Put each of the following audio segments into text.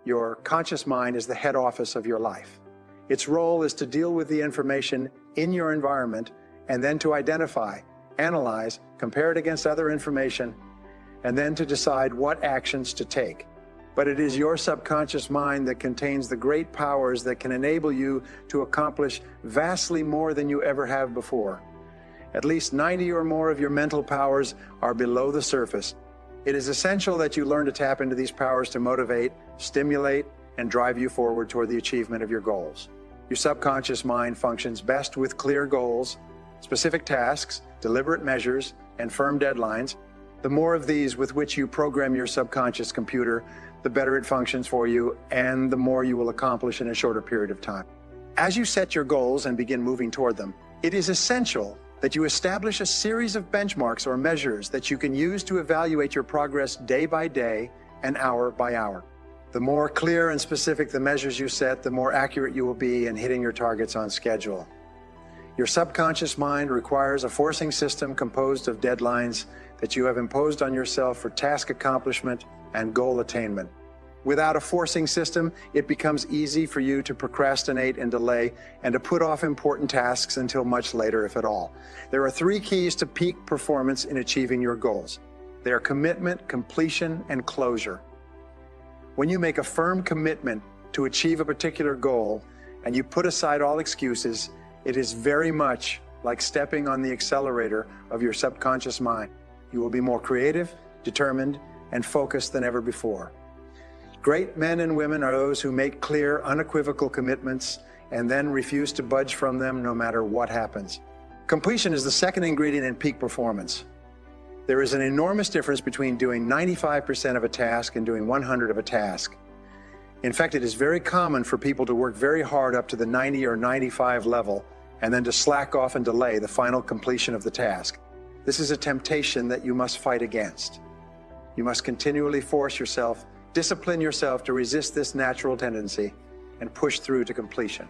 Your conscious mind is the head office of your life. Its role is to deal with the information in your environment and then to identify, analyze, compare it against other information, and then to decide what actions to take. But it is your subconscious mind that contains the great powers that can enable you to accomplish vastly more than you ever have before. At least 90 or more of your mental powers are below the surface. It is essential that you learn to tap into these powers to motivate, stimulate, and drive you forward toward the achievement of your goals. Your subconscious mind functions best with clear goals, specific tasks, deliberate measures, and firm deadlines. The more of these with which you program your subconscious computer, the better it functions for you, and the more you will accomplish in a shorter period of time. As you set your goals and begin moving toward them, it is essential that you establish a series of benchmarks or measures that you can use to evaluate your progress day by day and hour by hour. The more clear and specific the measures you set, the more accurate you will be in hitting your targets on schedule. Your subconscious mind requires a forcing system composed of deadlines that you have imposed on yourself for task accomplishment and goal attainment. Without a forcing system, it becomes easy for you to procrastinate and delay and to put off important tasks until much later, if at all. There are 3 keys to peak performance in achieving your goals. They are commitment, completion, and closure. When you make a firm commitment to achieve a particular goal and you put aside all excuses, it is very much like stepping on the accelerator of your subconscious mind. You will be more creative, determined, and focused than ever before. Great men and women are those who make clear, unequivocal commitments and then refuse to budge from them no matter what happens. Completion is the second ingredient in peak performance. There is an enormous difference between doing 95% of a task and doing 100% of a task. In fact, it is very common for people to work very hard up to the 90 or 95 level and then to slack off and delay the final completion of the task. This is a temptation that you must fight against. You must continually force yourself, discipline yourself to resist this natural tendency and push through to completion.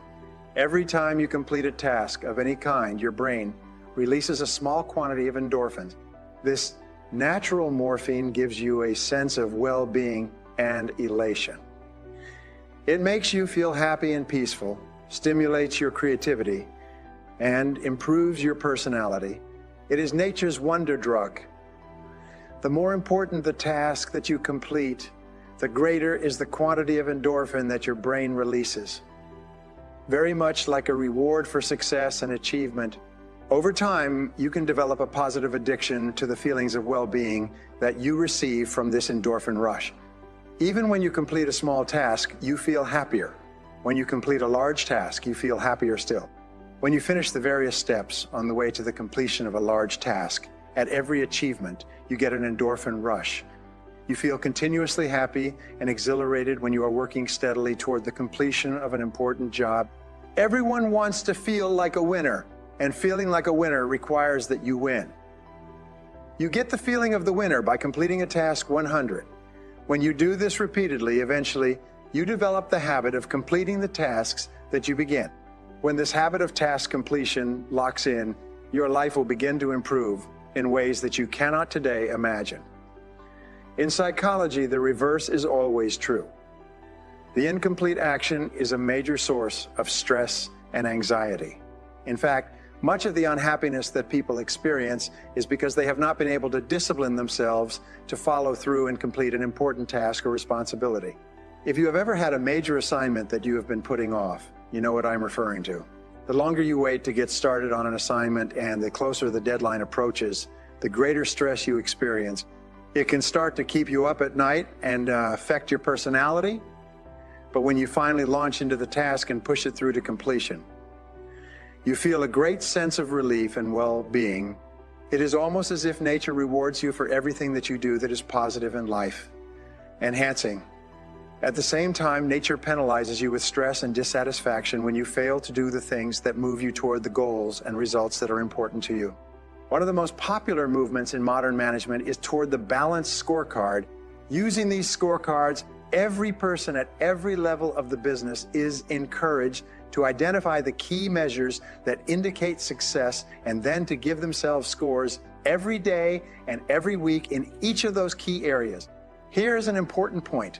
Every time you complete a task of any kind, your brain releases a small quantity of endorphins. This natural morphine gives you a sense of well-being and elation. It makes you feel happy and peaceful, stimulates your creativity, and improves your personality. It is nature's wonder drug. The more important the task that you complete, the greater is the quantity of endorphin that your brain releases. Very much like a reward for success and achievement, over time, you can develop a positive addiction to the feelings of well-being that you receive from this endorphin rush. Even when you complete a small task, you feel happier. When you complete a large task, you feel happier still. When you finish the various steps on the way to the completion of a large task, at every achievement, you get an endorphin rush. You feel continuously happy and exhilarated when you are working steadily toward the completion of an important job. Everyone wants to feel like a winner, and feeling like a winner requires that you win. You get the feeling of the winner by completing a task 100. When you do this repeatedly, eventually, you develop the habit of completing the tasks that you begin. When this habit of task completion locks in, your life will begin to improve in ways that you cannot today imagine. In psychology, the reverse is always true. The incomplete action is a major source of stress and anxiety. In fact, much of the unhappiness that people experience is because they have not been able to discipline themselves to follow through and complete an important task or responsibility. If you have ever had a major assignment that you have been putting off, you know what I'm referring to. The longer you wait to get started on an assignment and the closer the deadline approaches, the greater stress you experience. It can start to keep you up at night and affect your personality, but when you finally launch into the task and push it through to completion, you feel a great sense of relief and well-being. It is almost as if nature rewards you for everything that you do that is positive in life, enhancing. At the same time, nature penalizes you with stress and dissatisfaction when you fail to do the things that move you toward the goals and results that are important to you. One of the most popular movements in modern management is toward the balanced scorecard. Using these scorecards, every person at every level of the business is encouraged to identify the key measures that indicate success and then to give themselves scores every day and every week in each of those key areas. Here is an important point.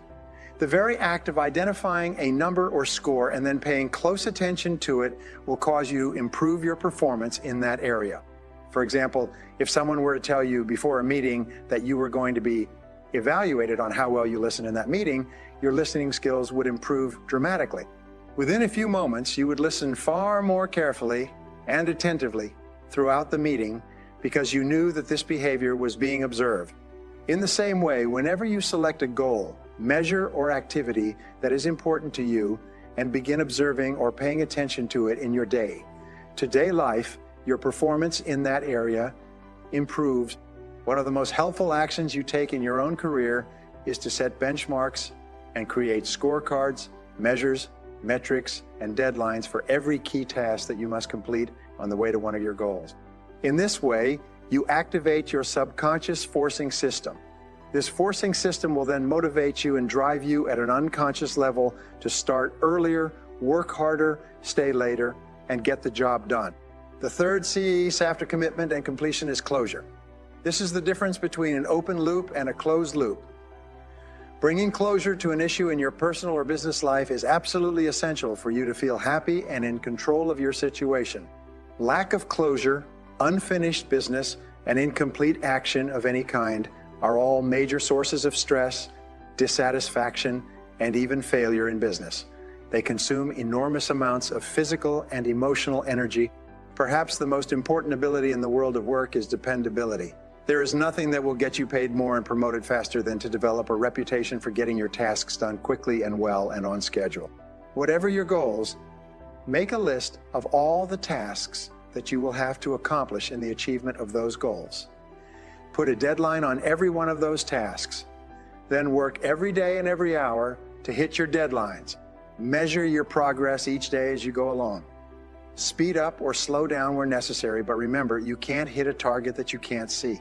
The very act of identifying a number or score and then paying close attention to it will cause you to improve your performance in that area. For example, if someone were to tell you before a meeting that you were going to be evaluated on how well you listened in that meeting, your listening skills would improve dramatically. Within a few moments, you would listen far more carefully and attentively throughout the meeting because you knew that this behavior was being observed. In the same way, whenever you select a goal, measure, or activity that is important to you and begin observing or paying attention to it in your day-to-day life, your performance in that area improves. One of the most helpful actions you take in your own career is to set benchmarks and create scorecards, measures, metrics, and deadlines for every key task that you must complete on the way to one of your goals. In this way, you activate your subconscious forcing system. This forcing system will then motivate you and drive you at an unconscious level to start earlier, work harder, stay later, and get the job done. The third C after commitment and completion is closure. This is the difference between an open loop and a closed loop. Bringing closure to an issue in your personal or business life is absolutely essential for you to feel happy and in control of your situation. Lack of closure, unfinished business, and incomplete action of any kind are all major sources of stress, dissatisfaction, and even failure in business. They consume enormous amounts of physical and emotional energy. Perhaps the most important ability in the world of work is dependability. There is nothing that will get you paid more and promoted faster than to develop a reputation for getting your tasks done quickly and well and on schedule. Whatever your goals, make a list of all the tasks that you will have to accomplish in the achievement of those goals. Put a deadline on every one of those tasks. Then work every day and every hour to hit your deadlines. Measure your progress each day as you go along. Speed up or slow down where necessary, but remember, you can't hit a target that you can't see.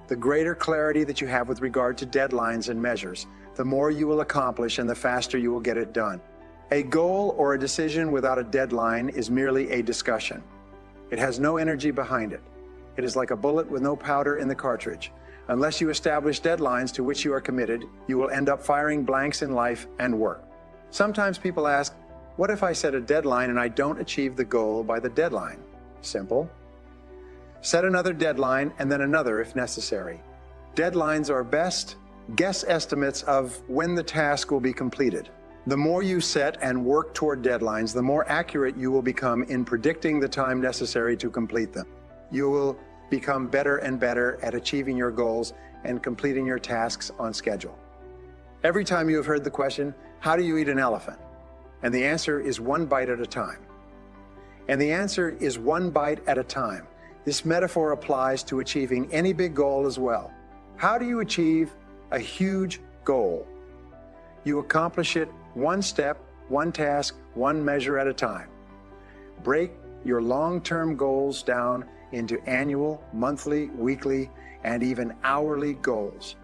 The greater clarity that you have with regard to deadlines and measures, the more you will accomplish and the faster you will get it done. A goal or a decision without a deadline is merely a discussion. It has no energy behind it. It is like a bullet with no powder in the cartridge. Unless you establish deadlines to which you are committed, you will end up firing blanks in life and work. Sometimes people ask, what if I set a deadline and I don't achieve the goal by the deadline? Simple. Set another deadline and then another if necessary. Deadlines are best guess estimates of when the task will be completed. The more you set and work toward deadlines, the more accurate you will become in predicting the time necessary to complete them. You will become better and better at achieving your goals and completing your tasks on schedule. Every time you have heard the question, how do you eat an elephant? And the answer is one bite at a time. And the answer is one bite at a time. This metaphor applies to achieving any big goal as well. How do you achieve a huge goal? You accomplish it one step, one task, one measure at a time. Break your long-term goals down into annual, monthly, weekly, and even hourly goals.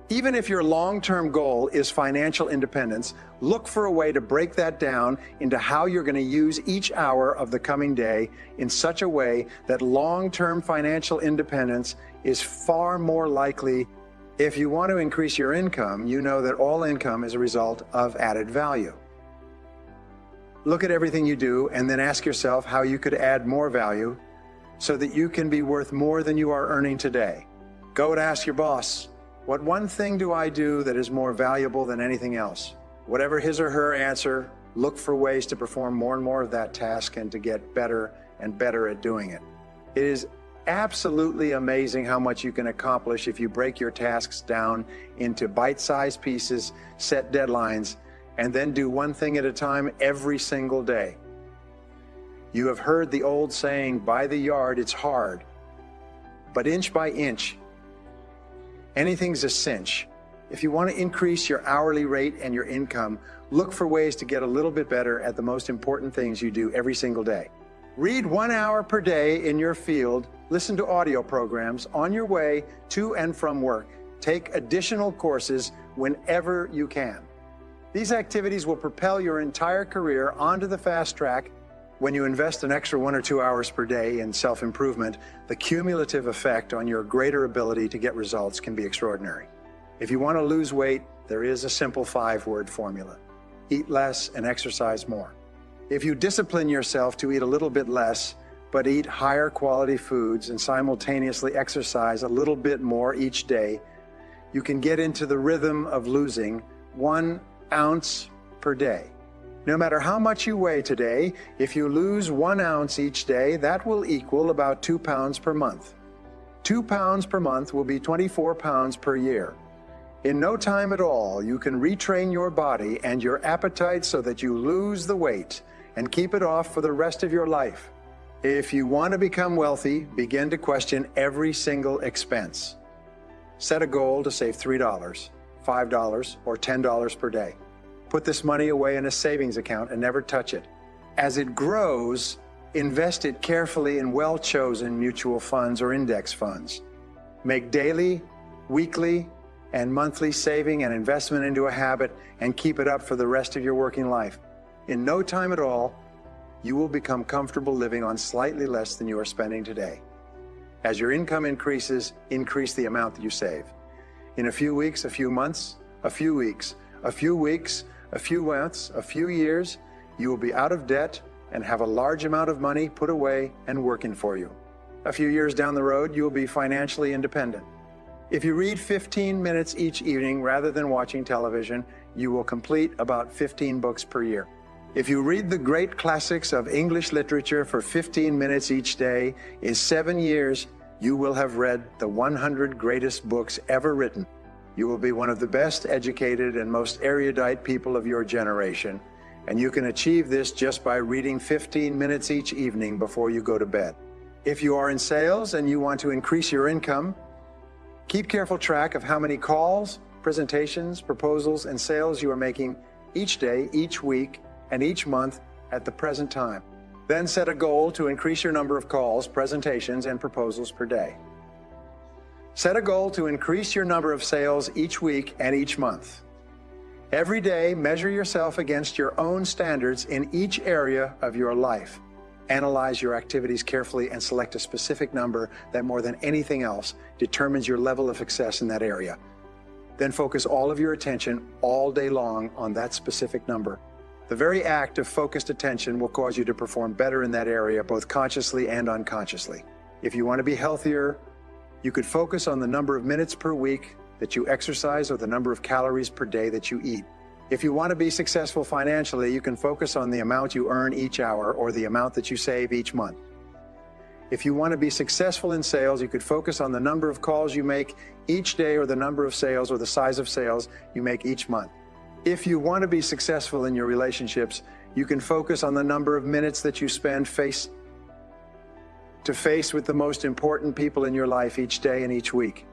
Even if your long-term goal is financial independence, look for a way to break that down into how you're going to use each hour of the coming day in such a way that long-term financial independence is far more likely. If you want to increase your income, you know that all income is a result of added value. Look at everything you do and then ask yourself how you could add more value so that you can be worth more than you are earning today. Go and ask your boss, what one thing do I do that is more valuable than anything else? Whatever his or her answer, look for ways to perform more and more of that task and to get better and better at doing it. It is absolutely amazing how much you can accomplish if you break your tasks down into bite-sized pieces, set deadlines, and then do one thing at a time every single day. You have heard the old saying, by the yard it's hard, but inch by inch, anything's a cinch. If you want to increase your hourly rate and your income, look for ways to get a little bit better at the most important things you do every single day. Read 1 hour per day in your field, listen to audio programs on your way to and from work. Take additional courses whenever you can. These activities will propel your entire career onto the fast track. When you invest an extra 1 or 2 hours per day in self-improvement, the cumulative effect on your greater ability to get results can be extraordinary. If you want to lose weight, there is a simple 5-word formula. Eat less and exercise more. If you discipline yourself to eat a little bit less, but eat higher quality foods and simultaneously exercise a little bit more each day, you can get into the rhythm of losing 1 ounce per day. No matter how much you weigh today, if you lose 1 ounce each day, that will equal about 2 pounds per month. 2 pounds per month will be 24 pounds per year. In no time at all, you can retrain your body and your appetite so that you lose the weight and keep it off for the rest of your life. If you want to become wealthy, begin to question every single expense. Set a goal to save $3, $5, or $10 per day. Put this money away in a savings account and never touch it. As it grows, invest it carefully in well-chosen mutual funds or index funds. Make daily, weekly, and monthly saving and investment into a habit and keep it up for the rest of your working life. In no time at all, you will become comfortable living on slightly less than you are spending today. As your income increases, increase the amount that you save. In a few weeks, a few months, a few weeks, a few weeks, a few months, a few years, you will be out of debt and have a large amount of money put away and working for you. A few years down the road, you will be financially independent. If you read 15 minutes each evening rather than watching television, you will complete about 15 books per year. If you read the great classics of English literature for 15 minutes each day, in 7 years, you will have read the 100 greatest books ever written. You will be one of the best educated and most erudite people of your generation, and you can achieve this just by reading 15 minutes each evening before you go to bed. If you are in sales and you want to increase your income, keep careful track of how many calls, presentations, proposals, and sales you are making each day, each week, and each month at the present time. Then set a goal to increase your number of calls, presentations, and proposals per day. Set a goal to increase your number of sales each week and each month. Every day, measure yourself against your own standards in each area of your life. Analyze your activities carefully and select a specific number that more than anything else determines your level of success in that area. Then focus all of your attention all day long on that specific number. The very act of focused attention will cause you to perform better in that area, both consciously and unconsciously. If you want to be healthier, you could focus on the number of minutes per week that you exercise or the number of calories per day that you eat. If you want to be successful financially, you can focus on the amount you earn each hour or the amount that you save each month. If you want to be successful in sales, you could focus on the number of calls you make each day or the number of sales or the size of sales you make each month. If you want to be successful in your relationships, you can focus on the number of minutes that you spend face to face with the most important people in your life each day and each week.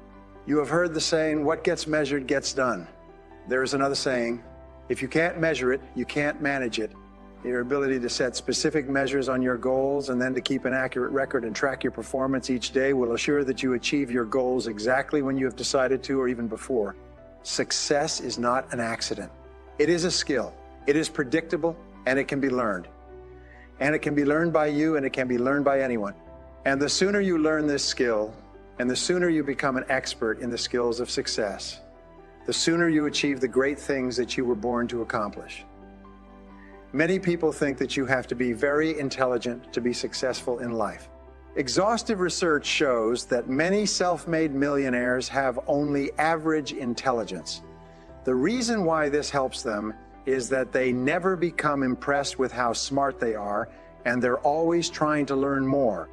You have heard the saying, what gets measured gets done. There is another saying, if you can't measure it, you can't manage it. Your ability to set specific measures on your goals and then to keep an accurate record and track your performance each day will assure that you achieve your goals exactly when you have decided to or even before. Success is not an accident. It is a skill. It is predictable and it can be learned. And it can be learned by you and it can be learned by anyone. And the sooner you learn this skill and the sooner you become an expert in the skills of success, the sooner you achieve the great things that you were born to accomplish. Many people think that you have to be very intelligent to be successful in life. Exhaustive research shows that many self-made millionaires have only average intelligence. The reason why this helps them is that they never become impressed with how smart they are, and they're always trying to learn more.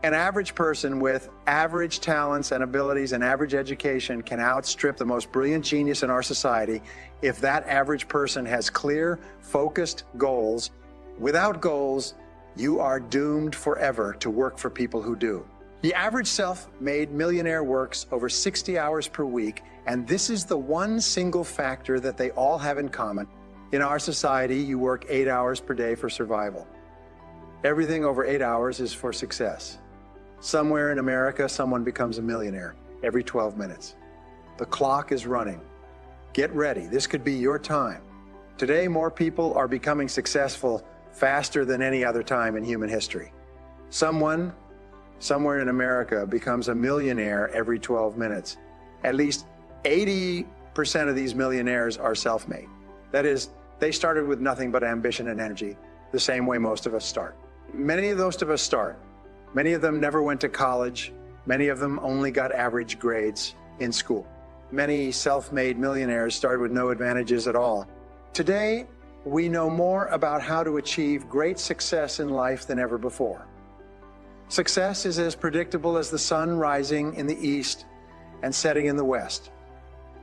An average person with average talents and abilities and average education can outstrip the most brilliant genius in our society if that average person has clear, focused goals. Without goals, you are doomed forever to work for people who do. The average self-made millionaire works over 60 hours per week, and this is the one single factor that they all have in common. In our society, you work 8 hours per day for survival. Everything over 8 hours is for success. Somewhere in America, someone becomes a millionaire every 12 minutes. The clock is running. Get ready. This could be your time. Today, more people are becoming successful faster than any other time in human history. Someone, somewhere in America, becomes a millionaire every 12 minutes. At least 80 95% of these millionaires are self-made. That is, they started with nothing but ambition and energy, the same way most of us start. Many of us start. Many of them never went to college. Many of them only got average grades in school. Many self-made millionaires started with no advantages at all. Today, we know more about how to achieve great success in life than ever before. Success is as predictable as the sun rising in the east and setting in the west.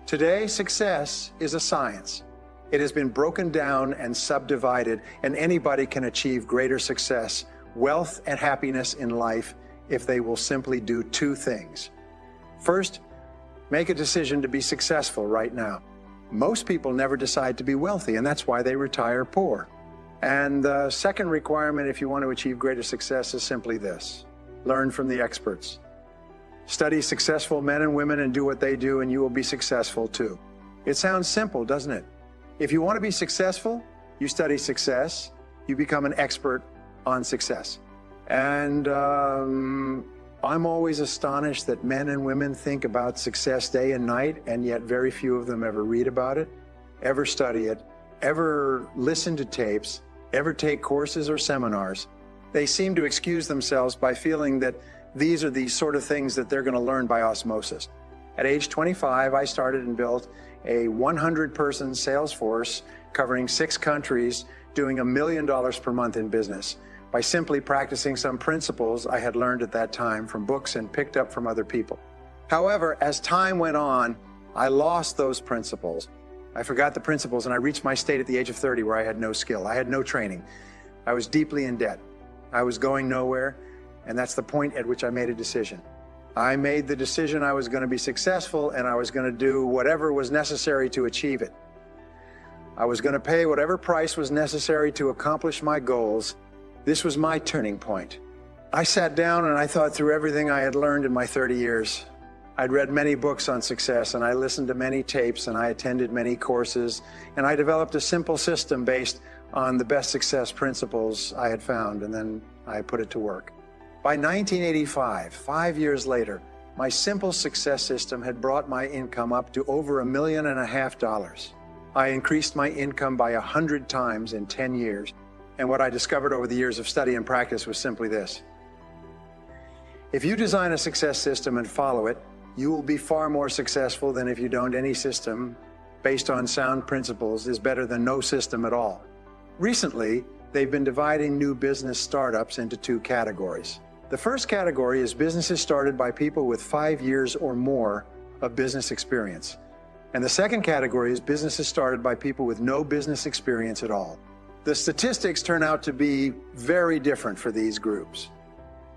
Today, success is a science. It has been broken down and subdivided, and anybody can achieve greater success, wealth, and happiness in life if they will simply do two things. First, make a decision to be successful right now. Most people never decide to be wealthy, and that's why they retire poor. And the second requirement if you want to achieve greater success is simply this: learn from the experts. Study successful men and women and do what they do, and you will be successful too. It sounds simple, doesn't it? If you want to be successful, you study success, you become an expert on success. And I'm always astonished that men and women think about success day and night, and yet very few of them ever read about it, ever study it, ever listen to tapes, ever take courses or seminars. They seem to excuse themselves by feeling that these are the sort of things that they're going to learn by osmosis. At age 25, I started and built a 100-person sales force covering 6 countries, doing $1 million per month in business, by simply practicing some principles I had learned at that time from books and picked up from other people. However, as time went on, I lost those principles. I forgot the principles, and I reached my state at the age of 30 where I had no skill. I had no training. I was deeply in debt. I was going nowhere, and that's the point at which I made a decision. I made the decision I was going to be successful, and I was going to do whatever was necessary to achieve it. I was going to pay whatever price was necessary to accomplish my goals. This was my turning point. I sat down and I thought through everything I had learned in my 30 years. I'd read many books on success, and I listened to many tapes, and I attended many courses, and I developed a simple system based on the best success principles I had found, and then I put it to work. By 1985, 5 years later, my simple success system had brought my income up to over $1.5 million. I increased my income by 100 times in 10 years. And what I discovered over the years of study and practice was simply this: if you design a success system and follow it, you will be far more successful than if you don't. Any system based on sound principles is better than no system at all. Recently, they've been dividing new business startups into 2 categories. The first category is businesses started by people with 5 years or more of business experience. And the second category is businesses started by people with no business experience at all. The statistics turn out to be very different for these groups.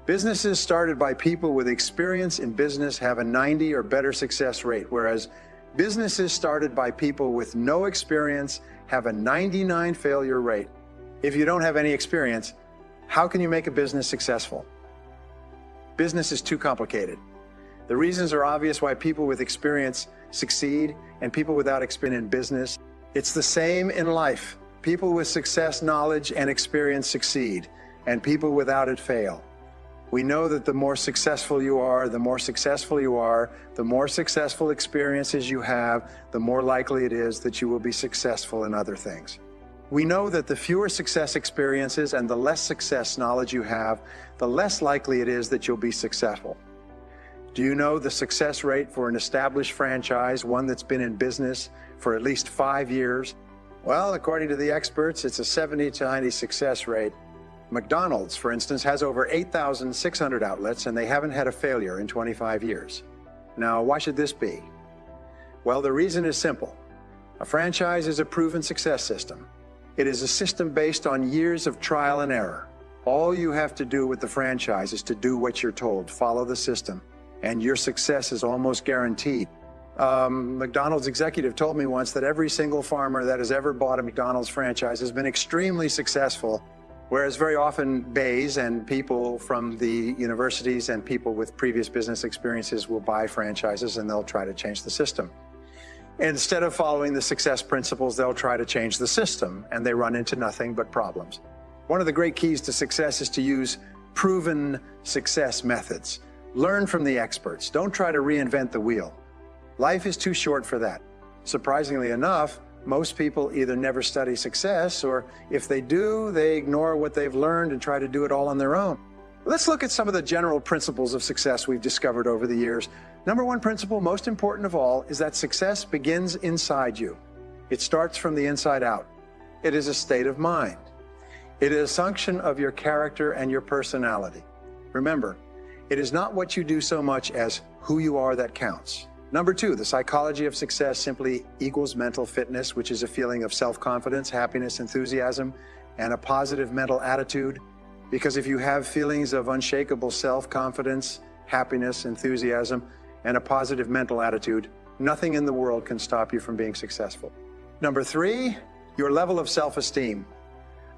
Businesses started by people with experience in business have a 90 or better success rate, whereas businesses started by people with no experience have a 99 failure rate. If you don't have any experience, how can you make a business successful? Business is too complicated. The reasons are obvious why people with experience succeed and people without experience in business. It's the same in life. People with success, knowledge, and experience succeed, and people without it fail. We know that the more successful you are, the more successful experiences you have, the more likely it is that you will be successful in other things. We know that the fewer success experiences and the less success knowledge you have, the less likely it is that you'll be successful. Do you know the success rate for an established franchise, one that's been in business for at least 5 years? Well, according to the experts, it's a 70 to 90 success rate. McDonald's, for instance, has over 8,600 outlets, and they haven't had a failure in 25 years. Now, why should this be? Well, the reason is simple. A franchise is a proven success system. It is a system based on years of trial and error. All you have to do with the franchise is to do what you're told, follow the system, and your success is almost guaranteed. McDonald's executive told me once that every single farmer that has ever bought a McDonald's franchise has been extremely successful, whereas very often bays and people from the universities and people with previous business experiences will buy franchises and they'll try to change the system. Instead of following the success principles, they'll try to change the system, and they run into nothing but problems. One of the great keys to success is to use proven success methods. Learn from the experts. Don't try to reinvent the wheel. Life is too short for that. Surprisingly enough, most people either never study success, or if they do, they ignore what they've learned and try to do it all on their own. Let's look at some of the general principles of success we've discovered over the years. Number one principle, most important of all, is that success begins inside you. It starts from the inside out. It is a state of mind. It is a function of your character and your personality. Remember, it is not what you do so much as who you are that counts. Number two, the psychology of success simply equals mental fitness, which is a feeling of self-confidence, happiness, enthusiasm, and a positive mental attitude. Because if you have feelings of unshakable self-confidence, happiness, enthusiasm, and a positive mental attitude, nothing in the world can stop you from being successful. Number three, your level of self-esteem.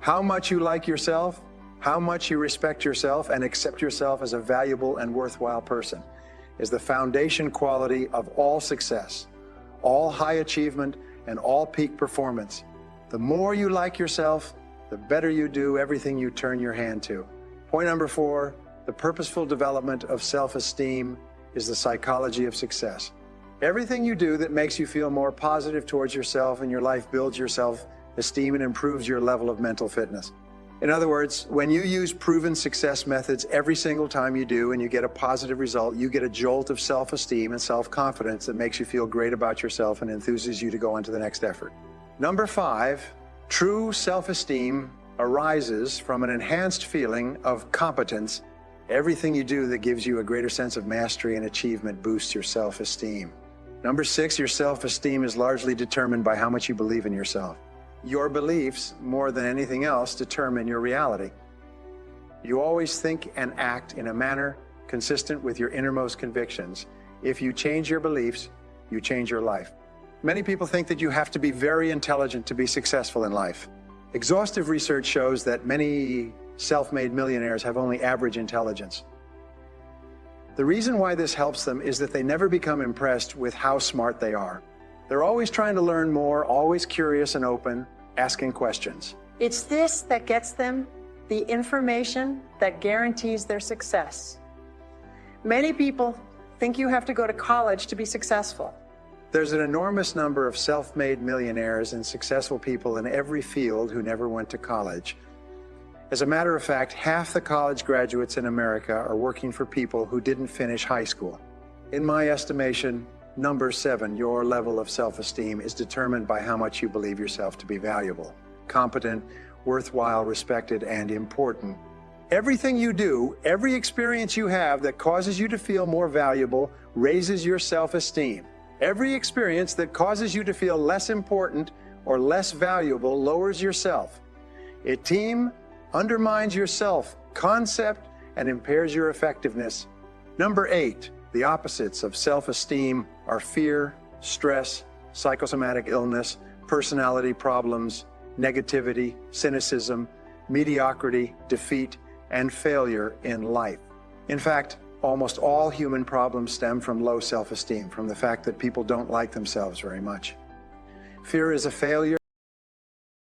How much you like yourself, how much you respect yourself and accept yourself as a valuable and worthwhile person is the foundation quality of all success, all high achievement, and all peak performance. The more you like yourself, the better you do everything you turn your hand to. Point number four, the purposeful development of self-esteem is the psychology of success. Everything you do that makes you feel more positive towards yourself and your life builds your self-esteem and improves your level of mental fitness. In other words, when you use proven success methods every single time you do and you get a positive result, you get a jolt of self-esteem and self-confidence that makes you feel great about yourself and enthuses you to go on to the next effort. Number five, true self-esteem arises from an enhanced feeling of competence. Everything you do that gives you a greater sense of mastery and achievement boosts your self-esteem. Number six, your self-esteem is largely determined by how much you believe in yourself. Your beliefs, more than anything else, determine your reality. You always think and act in a manner consistent with your innermost convictions. If you change your beliefs, you change your life. Many people think that you have to be very intelligent to be successful in life. Exhaustive research shows that many self-made millionaires have only average intelligence. The reason why this helps them is that they never become impressed with how smart they are. They're always trying to learn more, always curious and open, asking questions. It's this that gets them the information that guarantees their success. Many people think you have to go to college to be successful. There's an enormous number of self-made millionaires and successful people in every field who never went to college. As a matter of fact, half the college graduates in America are working for people who didn't finish high school. In my estimation, number seven, your level of self-esteem is determined by how much you believe yourself to be valuable, competent, worthwhile, respected, and important. Everything you do, every experience you have that causes you to feel more valuable raises your self-esteem. Every experience that causes you to feel less important or less valuable lowers yourself. It undermines your self-concept and impairs your effectiveness. Number eight, the opposites of self-esteem are fear, stress, psychosomatic illness, personality problems, negativity, cynicism, mediocrity, defeat, and failure in life. In fact, almost all human problems stem from low self-esteem, from the fact that people don't like themselves very much. Fear is a failure.